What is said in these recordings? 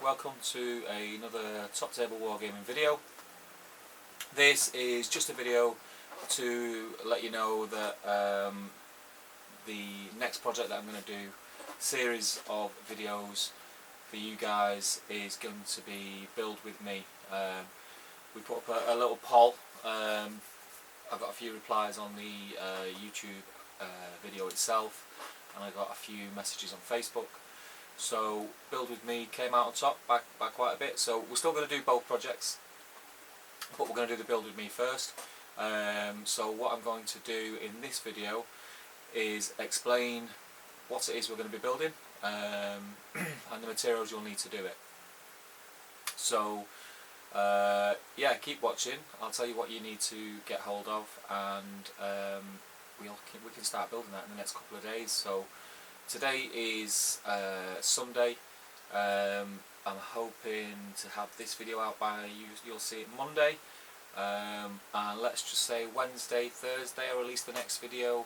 welcome to another Top Table Wargaming video. This is just a video to let you know that the next project that I'm going to do, series of videos for you guys, is going to be Build With Me. We put up a little poll. I've got a few replies on the YouTube video itself, and I got a few messages on Facebook. So Build With Me came out on top by quite a bit. So we're still going to do both projects, but we're going to do the Build With Me first. So what I'm going to do in this video is explain what it is we're going to be building and the materials you'll need to do it. So yeah, keep watching. I'll tell you what you need to get hold of, and we can start building that in the next couple of days. So today is Sunday. I'm hoping to have this video out by, you'll see it Monday, and let's just say Wednesday, Thursday I'll release the next video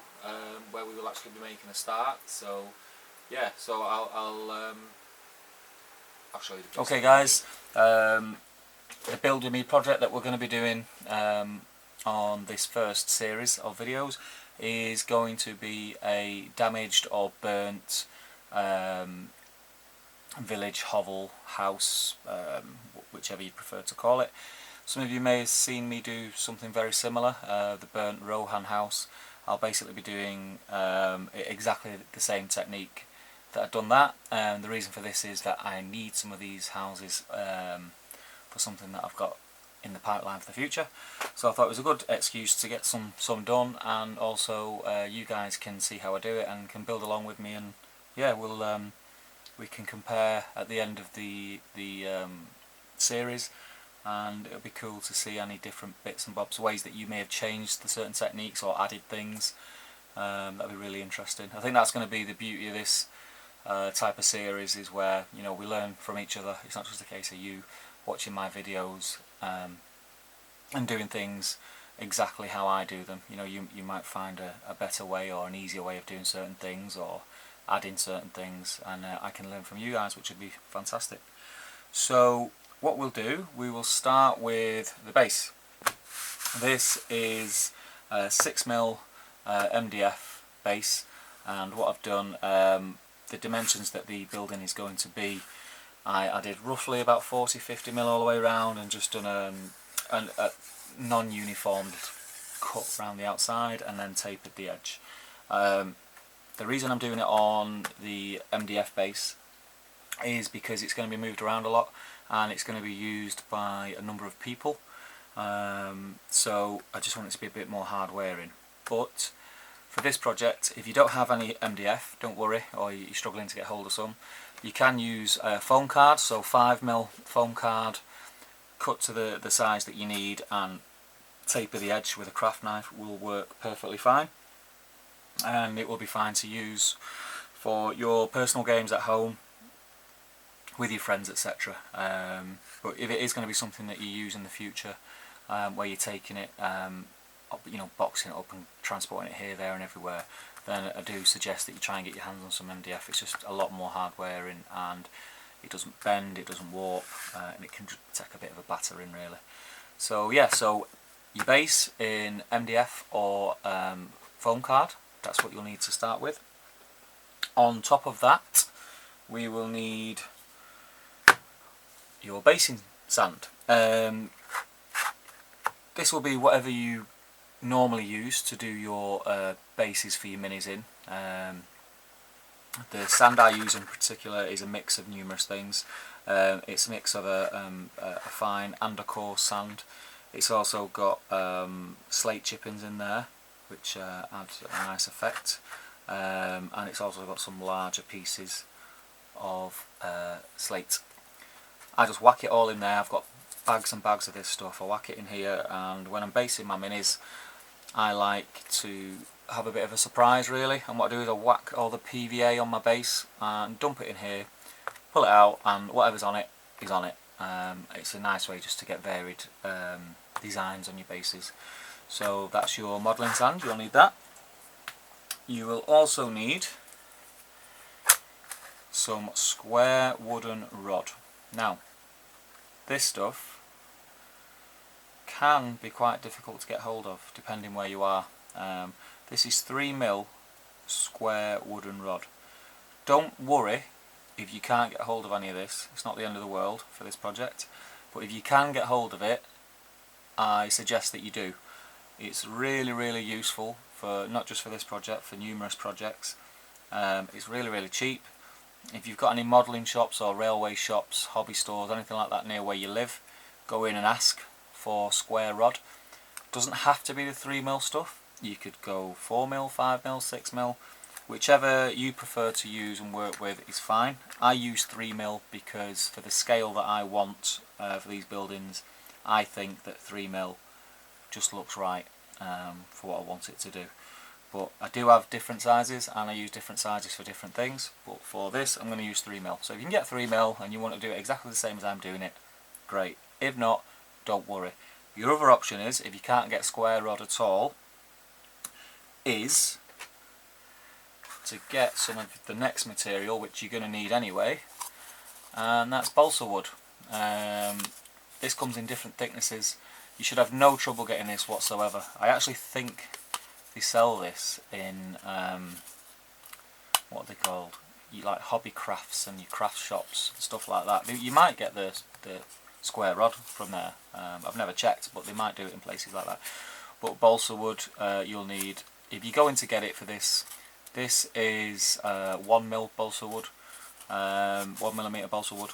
where we will actually be making a start. So yeah, so I'll show you the okay guys, the Build With Me project that we're going to be doing on this first series of videos is going to be a damaged or burnt village, hovel, house, whichever you prefer to call it. Some of you may have seen me do something very similar, the burnt Rohan house. I'll basically be doing exactly the same technique that I've done that, and the reason for this is that I need some of these houses for something that I've got in the pipeline for the future. So I thought it was a good excuse to get some done, and also you guys can see how I do it and can build along with me, and yeah, we can compare at the end of the series, and it'll be cool to see any different bits and bobs, ways that you may have changed the certain techniques or added things. That'll be really interesting. I think that's going to be the beauty of this type of series, is where, you know, we learn from each other. It's not just a case of you watching my videos and doing things exactly how I do them. You know, you might find a better way or an easier way of doing certain things, or adding certain things, and I can learn from you guys, which would be fantastic. So what we'll do, we will start with the base. This is a 6mm MDF base, and what I've done, the dimensions that the building is going to be, I did roughly about 40-50mm all the way around, and just done a non-uniformed cut around the outside and then tapered the edge. The reason I'm doing it on the MDF base is because it's going to be moved around a lot, and it's going to be used by a number of people, so I just want it to be a bit more hard wearing. But for this project, if you don't have any MDF, don't worry, or you're struggling to get hold of some, you can use a foam card. So 5mm foam card, cut to the size that you need, and taper the edge with a craft knife will work perfectly fine, and it will be fine to use for your personal games at home with your friends, etc. But if it is going to be something that you use in the future, where you're taking it, you know, boxing it up and transporting it here, there and everywhere, then I do suggest that you try and get your hands on some MDF. It's just a lot more hard wearing, and it doesn't bend, it doesn't warp, and it can just take a bit of a battering really. So yeah, so your base in MDF or foam card, that's what you'll need to start with. On top of that, we will need your basing sand. This will be whatever you normally use to do your bases for your minis in. The sand I use in particular is a mix of numerous things. It's a mix of a fine and a coarse sand. It's also got slate chippings in there, which add a nice effect, and it's also got some larger pieces of slate. I just whack it all in there. I've got bags and bags of this stuff. I whack it in here, and when I'm basing my minis, I like to have a bit of a surprise really, and what I do is I whack all the PVA on my base and dump it in here, pull it out, and whatever's on it is on it. It's a nice way just to get varied designs on your bases. So that's your modelling sand, you'll need that. You will also need some square wooden rod. Now, this stuff can be quite difficult to get hold of depending where you are. This is 3mm square wooden rod. Don't worry if you can't get hold of any of this. It's not the end of the world for this project, but if you can get hold of it, I suggest that you do. It's really useful for not just for this project, for numerous projects. It's really cheap. If you've got any modelling shops or railway shops, hobby stores, anything like that near where you live, go in and ask for square rod. Doesn't have to be the 3mm stuff. You could go 4mm, 5mm, 6mm, whichever you prefer to use and work with is fine. I use 3mm because for the scale that I want for these buildings, I think that 3mm just looks right for what I want it to do. But I do have different sizes and I use different sizes for different things, but for this I'm going to use 3mm. So if you can get 3mm and you want to do it exactly the same as I'm doing it, great. If not, don't worry. Your other option is, if you can't get square rod at all, is to get some of the next material, which you're going to need anyway, and that's balsa wood. This comes in different thicknesses. You should have no trouble getting this whatsoever. I actually think they sell this in what are they called? Like hobby crafts and your craft shops, stuff like that. You might get the square rod from there. I've never checked, but they might do it in places like that. But balsa wood, you'll need, if you're going to get it for this, this is 1mm balsa wood, 1mm balsa wood.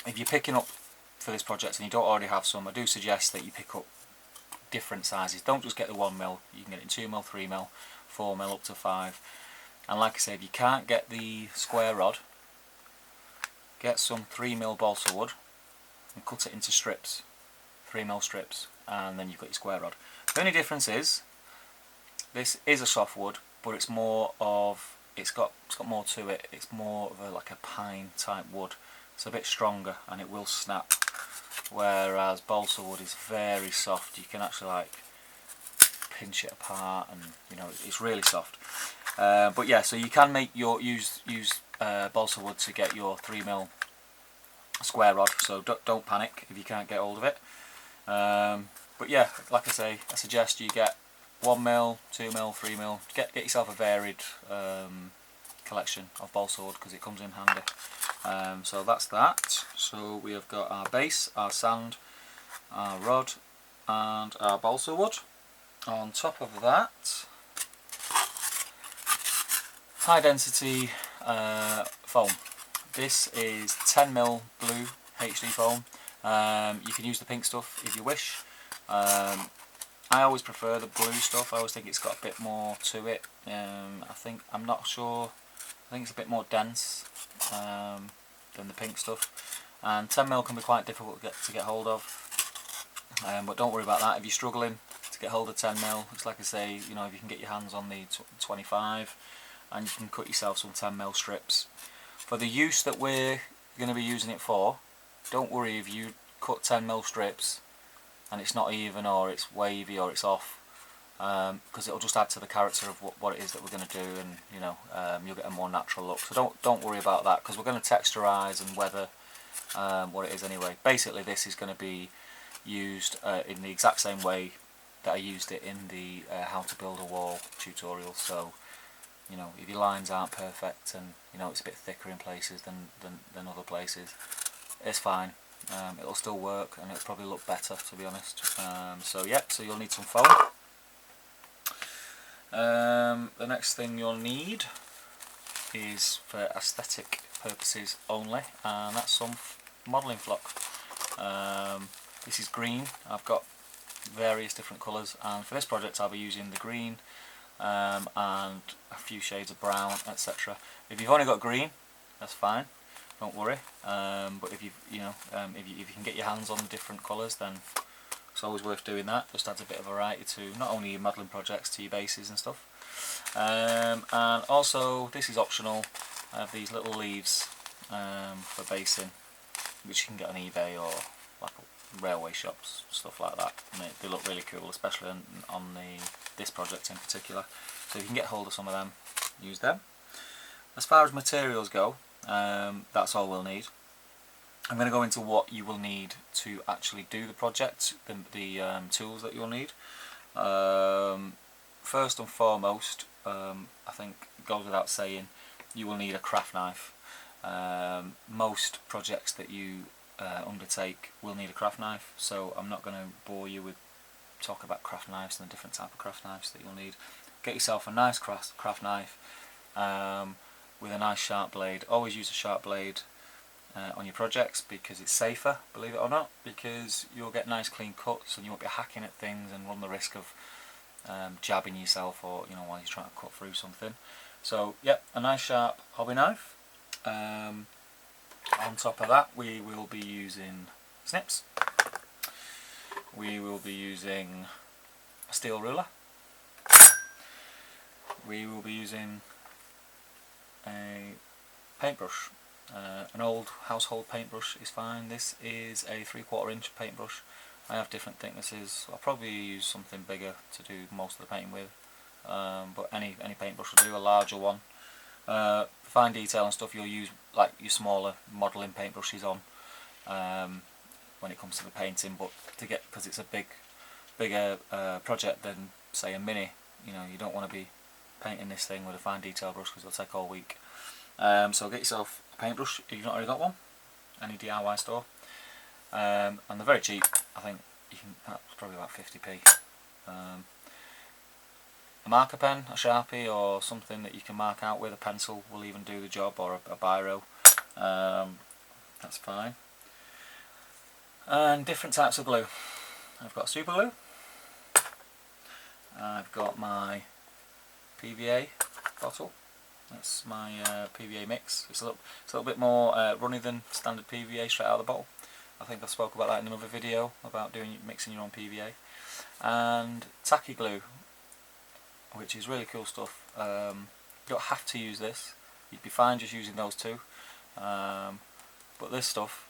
If you're picking up for this project and you don't already have some, I do suggest that you pick up different sizes. Don't just get the 1mm, you can get it in 2mm, 3mm, 4mm up to 5. And like I say, if you can't get the square rod, get some 3mm balsa wood and cut it into strips, 3mm strips, and then you've got your square rod. The only difference is, this is a softwood, but it's more of, it's got more to it. It's more of like a pine type wood. It's a bit stronger and it will snap. Whereas balsa wood is very soft. You can actually like pinch it apart, and you know it's really soft. But yeah, so you can make your use balsa wood to get your 3mm square rod. So don't panic if you can't get hold of it. But yeah, like I say, I suggest you get 1mm, 2mm, 3mm. Get yourself a varied collection of balsa wood because it comes in handy. So that's that. So we have got our base, our sand, our rod and our balsa wood. On top of that, high density foam. This is 10mm blue HD foam. You can use the pink stuff if you wish. I always prefer the blue stuff. I always think it's got a bit more to it. I'm not sure. I think it's a bit more dense than the pink stuff. And 10mm can be quite difficult to get hold of. But don't worry about that. If you're struggling to get hold of 10mm, it's like I say, you know, if you can get your hands on the 25, and you can cut yourself some 10mm strips. For the use that we're going to be using it for, don't worry if you cut 10mm strips and it's not even, or it's wavy, or it's off, because it'll just add to the character of what it is that we're going to do, and you know, you'll get a more natural look. So don't worry about that, because we're going to texturize and weather what it is anyway. Basically, this is going to be used in the exact same way that I used it in the how to build a wall tutorial. So you know, if your lines aren't perfect and you know it's a bit thicker in places than other places, it's fine. It'll still work and it'll probably look better, to be honest. So yeah, so you'll need some foam. The next thing you'll need is for aesthetic purposes only, and that's some modelling flock. This is green. I've got various different colours, and for this project I'll be using the green and a few shades of brown, etc. If you've only got green, that's fine. Don't worry, but if you can get your hands on different colours, then it's always worth doing that. Just adds a bit of variety to not only your modelling projects, to your bases and stuff. And also, this is optional. I have these little leaves for basing, which you can get on eBay or like railway shops, stuff like that. And they look really cool, especially on this project in particular. So if you can get hold of some of them, use them. As far as materials go, that's all we'll need. I'm going to go into what you will need to actually do the project, the tools that you'll need. First and foremost, I think it goes without saying, you will need a craft knife. Most projects that you undertake will need a craft knife, so I'm not going to bore you with talk about craft knives and the different type of craft knives that you'll need. Get yourself a nice craft knife with a nice sharp blade. Always use a sharp blade on your projects because it's safer, believe it or not, because you'll get nice clean cuts and you won't be hacking at things and run the risk of jabbing yourself, or while you're trying to cut through something. So yep, a nice sharp hobby knife. On top of that, we will be using snips. We will be using a steel ruler. We will be using a paintbrush. An old household paintbrush is fine. This is a 3/4 inch paintbrush. I have different thicknesses. I'll probably use something bigger to do most of the painting with, but any paintbrush will do. A larger one. Fine detail and stuff you'll use like your smaller modelling paintbrushes on when it comes to the painting, but because it's a bigger project than say a mini, you don't want to be painting this thing with a fine detail brush because it'll take all week. So get yourself a paintbrush if you've not already got one, any DIY store, and they're very cheap. I think you can, that's probably about 50p. A marker pen, a Sharpie or something that you can mark out with, a pencil will even do the job, or a biro, that's fine. And different types of glue. I've got super glue, I've got my PVA bottle, that's my PVA mix. It's a little bit more runny than standard PVA straight out of the bottle. I think I spoke about that in another video about mixing your own PVA. And tacky glue, which is really cool stuff. You don't have to use this, you'd be fine just using those two, but this stuff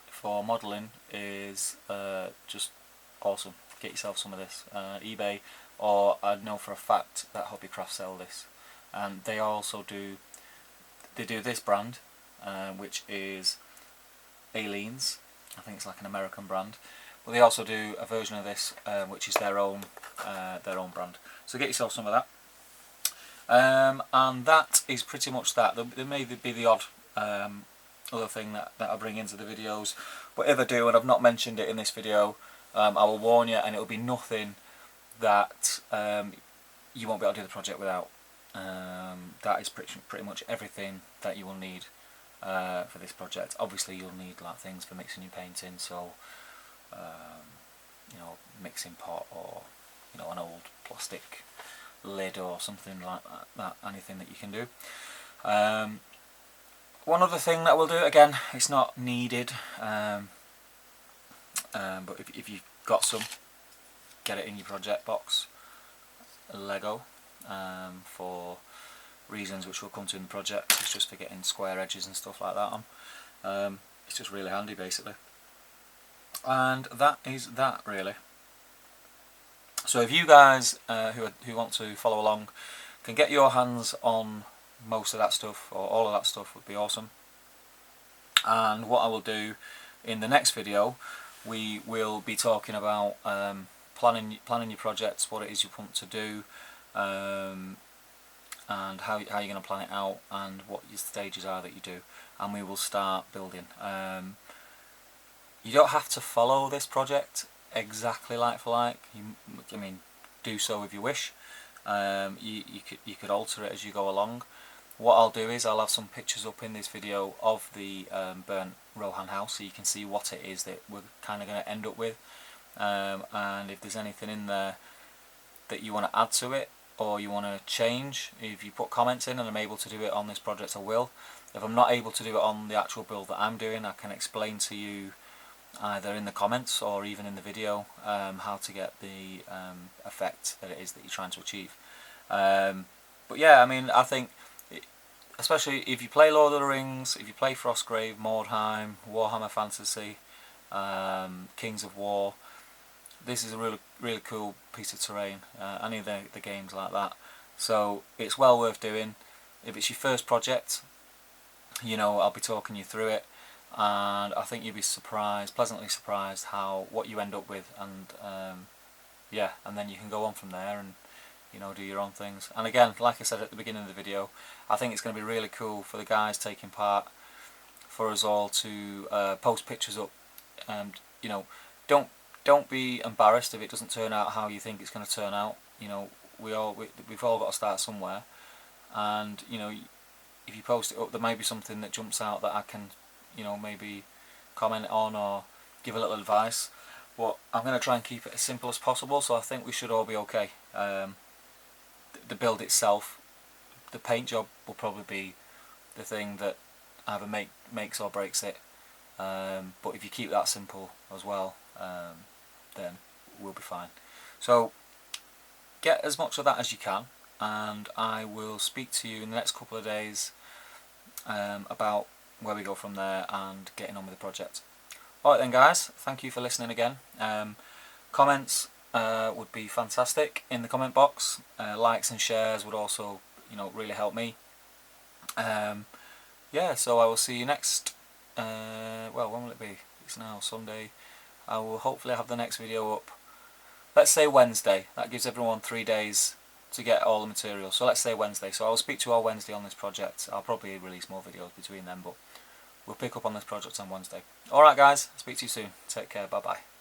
for modelling is just awesome. Get yourself some of this, eBay, or I know for a fact that Hobbycraft sell this, and they also do this brand, which is Aleen's. I think it's like an American brand, but they also do a version of this which is their own brand. So get yourself some of that, and that is pretty much that. There may be the odd other thing that I bring into the videos, but if I do and I've not mentioned it in this video, I will warn you, and it will be nothing that you won't be able to do the project without. That is pretty much everything that you will need for this project. Obviously you'll need like things for mixing your painting, so mixing pot, or an old plastic lid or something like that, anything that you can do. One other thing that we'll do, again, it's not needed, but if you've got some, get it in your project box. Lego, for reasons which we'll come to in the project. It's just for getting square edges and stuff like that on. It's just really handy basically. And that is that really. So if you guys who want to follow along can get your hands on most of that stuff, or all of that stuff, would be awesome. And what I will do in the next video, we will be talking about planning your projects, what it is you want to do, and how you're going to plan it out, and what your stages are that you do, and we will start building. You don't have to follow this project exactly like for like. I mean, do so if you wish. You could alter it as you go along. What I'll do is I'll have some pictures up in this video of the burnt Rohan house, so you can see what it is that we're kind of going to end up with, and if there's anything in there that you want to add to it or you want to change, if you put comments in and I'm able to do it on this project, I will. If I'm not able to do it on the actual build that I'm doing, I can explain to you either in the comments or even in the video how to get the effect that it is that you're trying to achieve. But yeah, I mean, I think especially if you play Lord of the Rings, if you play Frostgrave, Mordheim, Warhammer Fantasy, Kings of War, this is a really cool piece of terrain, any of the games like that. So it's well worth doing. If it's your first project, I'll be talking you through it, and I think you'll be surprised, pleasantly surprised, what you end up with, and yeah, and then you can go on from there and, you know, do your own things. And again, like I said at the beginning of the video, I think it's going to be really cool for the guys taking part, for us all to post pictures up, and you know, don't be embarrassed if it doesn't turn out how you think it's going to turn out. You know, we've all got to start somewhere, and you know, if you post it up, there may be something that jumps out that I can, you know, maybe comment on or give a little advice. But I'm going to try and keep it as simple as possible, so I think we should all be okay. The build itself, the paint job will probably be the thing that either makes or breaks it. But if you keep that simple as well, then we'll be fine. So get as much of that as you can, and I will speak to you in the next couple of days about where we go from there and getting on with the project. Alright then guys, thank you for listening again. Comments would be fantastic in the comment box. Likes and shares would also, you know, really help me. Yeah, so I will see you next, well, when will it be? It's now Sunday. I will hopefully have the next video up, let's say Wednesday. That gives everyone 3 days to get all the material. So let's say Wednesday. So I will speak to you all Wednesday on this project. I'll probably release more videos between them, but we'll pick up on this project on Wednesday. Alright guys, speak to you soon. Take care, bye bye.